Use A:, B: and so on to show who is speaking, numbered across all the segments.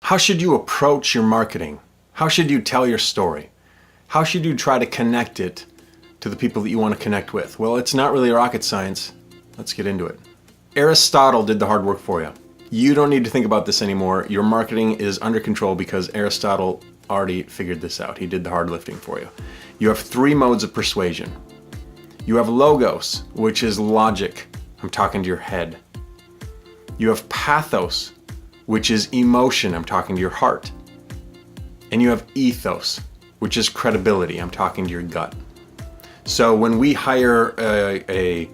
A: How should you approach your marketing? How should you tell your story? How should you try to connect it to the people that you want to connect with? Well, it's not really rocket science. Let's get into it. Aristotle did the hard work for you. You don't need to think about this anymore. Your marketing is under control because Aristotle already figured this out. He did the hard lifting for you. You have 3 modes of persuasion. You have logos, which is logic. I'm talking to your head. You have pathos, which is emotion. I'm talking to your heart. And you have ethos, which is credibility. I'm talking to your gut. So when we hire a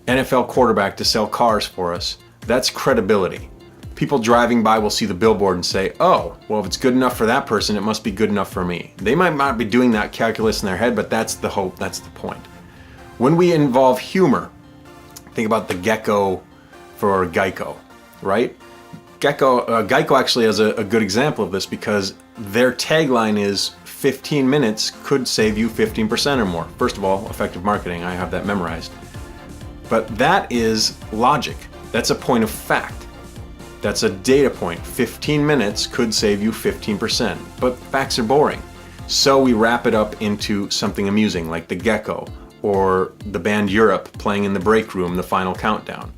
A: NFL quarterback to sell cars for us, that's credibility. People driving by will see the billboard and say, oh, well, if it's good enough for that person, it must be good enough for me. They might not be doing that calculus in their head, but that's the hope, that's the point. When we involve humor, think about the gecko for Geico, right? Geico actually has a good example of this because their tagline is 15 minutes could save you 15% or more. First of all, effective marketing, I have that memorized. But that is logic. That's a point of fact. That's a data point. 15 minutes could save you 15%, but facts are boring. So we wrap it up into something amusing like the gecko or the band Europe playing in the break room, the final countdown.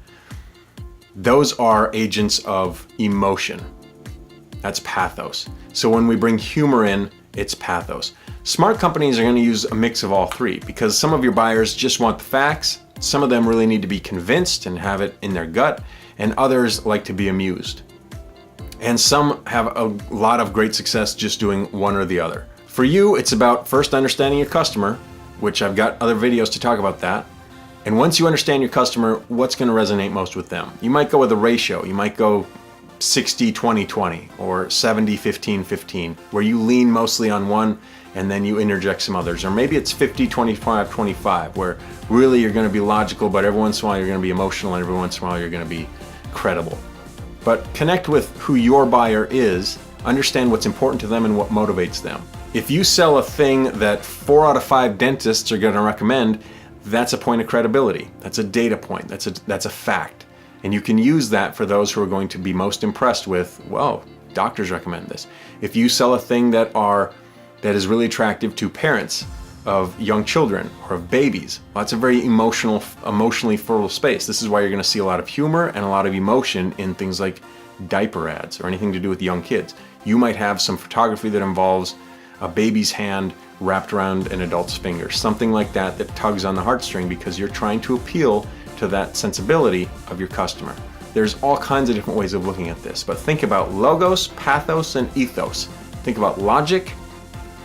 A: Those are agents of emotion. That's pathos. So when we bring humor in, it's pathos. Smart companies are going to use a mix of all 3 because some of your buyers just want the facts, some of them really need to be convinced and have it in their gut, and others like to be amused. And some have a lot of great success just doing one or the other. For you, it's about first understanding your customer, which I've got other videos to talk about that. And once you understand your customer, what's going to resonate most with them? You might go with a ratio. You might go 60-20-20 or 70-15-15, where you lean mostly on one and then you interject some others. Or maybe it's 50-25-25, where really you're going to be logical, but every once in a while you're going to be emotional and every once in a while you're going to be credible. But connect with who your buyer is, understand what's important to them and what motivates them. If you sell a thing that 4 out of 5 dentists are going to recommend, that's a point of credibility. That's a data point. That's a fact. And you can use that for those who are going to be most impressed with, well, doctors recommend this. If you sell a thing that is really attractive to parents of young children or of babies, well, that's a very emotionally fertile space. This is why you're going to see a lot of humor and a lot of emotion in things like diaper ads or anything to do with young kids. You might have some photography that involves a baby's hand wrapped around an adult's finger, something like that that tugs on the heartstring because you're trying to appeal to that sensibility of your customer. There's all kinds of different ways of looking at this, but think about logos, pathos, and ethos. Think about logic,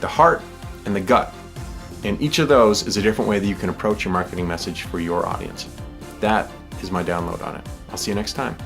A: the heart, and the gut. And each of those is a different way that you can approach your marketing message for your audience. That is my download on it. I'll see you next time.